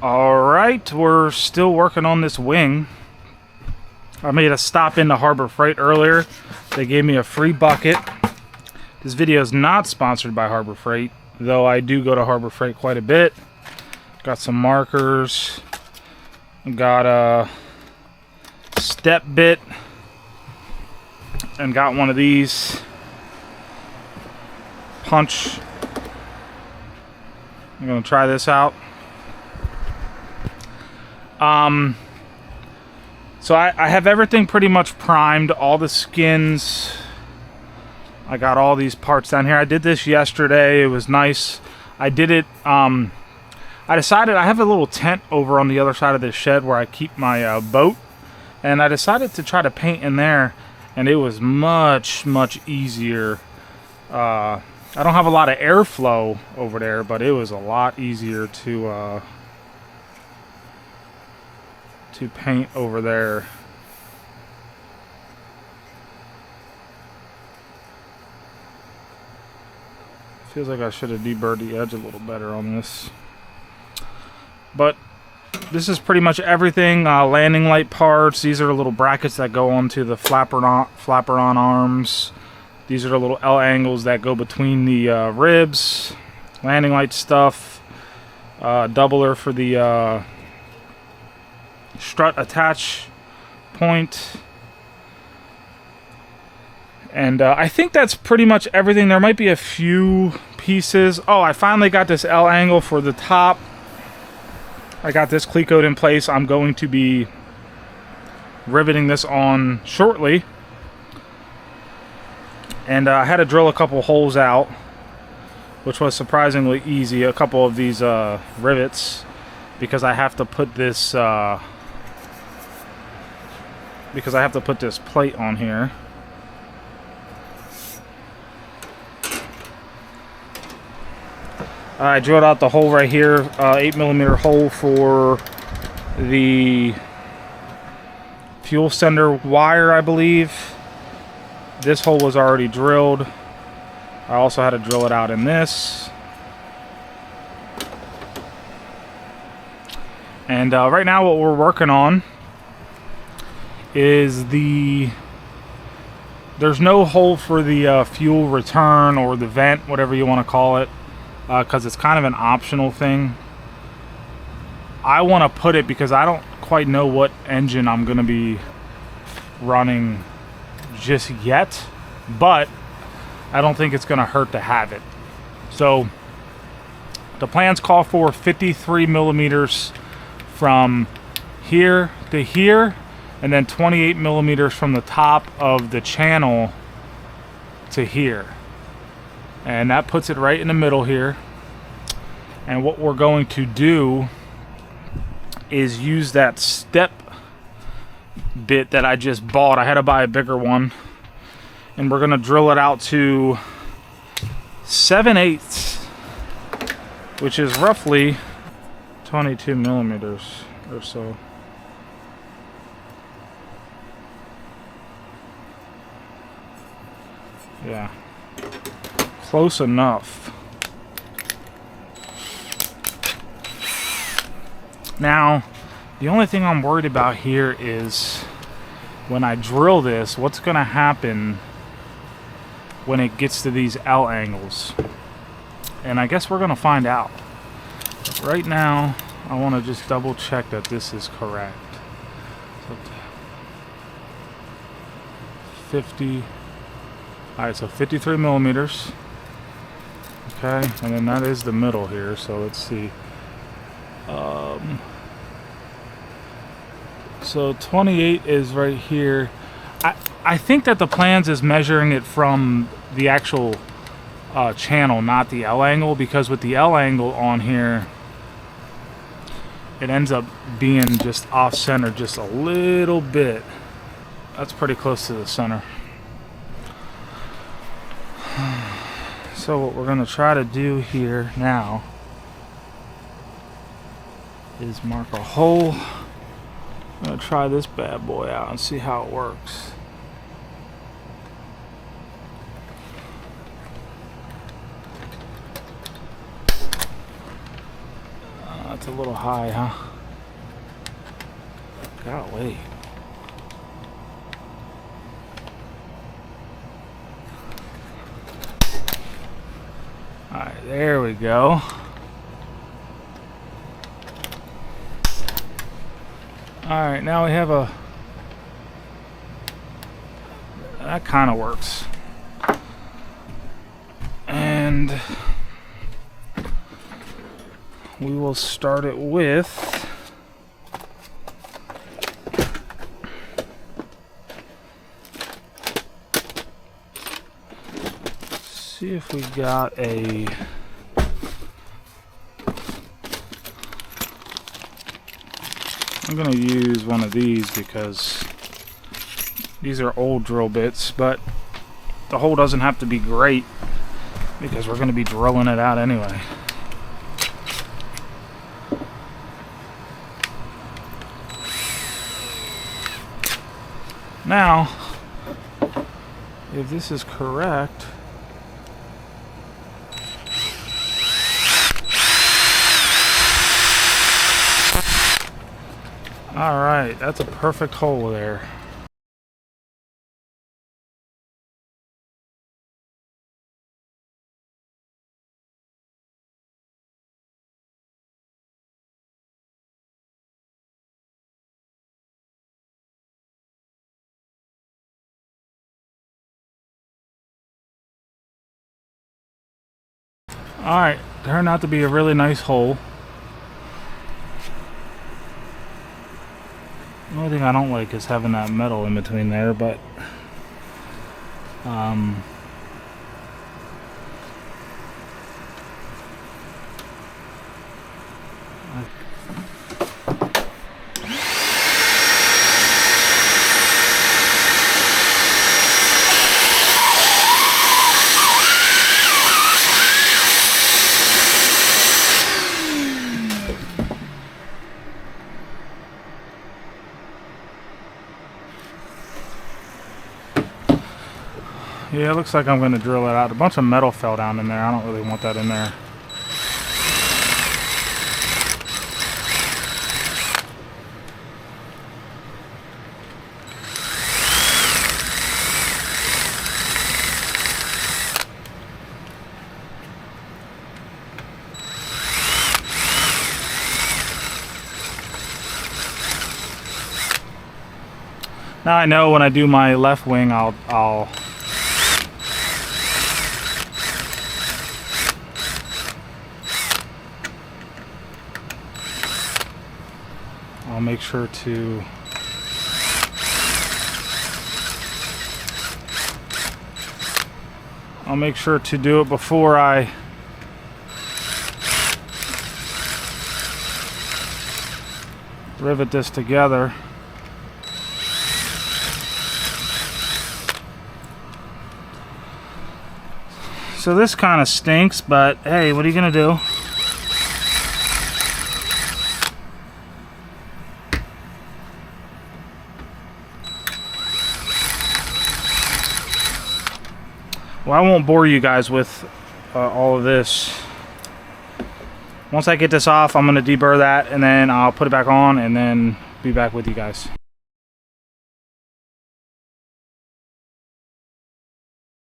Alright, we're still working on this wing. I made a stop into Harbor Freight earlier. They gave me a free bucket. This video is not sponsored by Harbor Freight, though I do go to Harbor Freight quite a bit. Got some markers. Got a step bit. And got one of these. Punch. I'm going to try this out. So I have everything pretty much primed, all the skins. I got all these parts down here. I did this yesterday. It was nice. I did it, I decided I have a little tent over on the other side of this shed where I keep my boat. And I decided to try to paint in there, and it was much easier. I don't have a lot of airflow over there, but it was a lot easier to paint over there. Feels like I should have deburred the edge a little better on this. But this is pretty much everything. Landing light parts. These are the little brackets that go onto the flapper-on arms. These are the little L angles that go between the ribs. Landing light stuff. Doubler for the strut attach point. And I think that's pretty much everything. There might be a few pieces. Oh, I finally got this L angle for the top. I got this cleat in place. I'm going to be riveting this on shortly. And I had to drill a couple holes out, which was surprisingly easy. A couple of these rivets, because I have to put this plate on here. I drilled out the hole right here, 8mm hole for the fuel sender wire, I believe. This hole was already drilled. I also had to drill it out in this. And right now what we're working on is there's no hole for the fuel return or the vent, whatever you want to call it, because it's kind of an optional thing. I want to put it because I don't quite know what engine I'm going to be running just yet, but I don't think it's going to hurt to have it. So the plans call for 53mm from here to here, and then 28mm from the top of the channel to here. And that puts it right in the middle here. And what we're going to do is use that step bit that I just bought. I had to buy a bigger one. And we're going to drill it out to 7/8, which is roughly 22mm or so. Yeah, close enough. Now, the only thing I'm worried about here is when I drill this, what's going to happen when it gets to these L angles. And I guess we're going to find out. But right now, I want to just double check that this is correct. So 50. Alright, so 53mm. Okay, and then that is the middle here, so let's see. So 28 is right here. I think that the plans is measuring it from the actual channel, not the L angle, because with the L angle on here, it ends up being just off center just a little bit. That's pretty close to the center. So what we're going to try to do here now is mark a hole. I'm going to try this bad boy out and see how it works. It's a little high, huh? Golly. Alright, there we go. Alright, now we have a... That kind of works. And we will start it with... See if we got a... I'm going to use one of these because these are old drill bits, but the hole doesn't have to be great because we're going to be drilling it out anyway. Now, if this is correct, alright, that's a perfect hole there. Alright, turned out to be a really nice hole. The only thing I don't like is having that metal in between there, but yeah, it looks like I'm going to drill it out. A bunch of metal fell down in there. I don't really want that in there. Now I know when I do my left wing, I'll make sure to do it before I rivet this together. So this kind of stinks, but hey, what are you gonna do? Well, I won't bore you guys with all of this. Once I get this off, I'm going to deburr that, and then I'll put it back on, and then be back with you guys.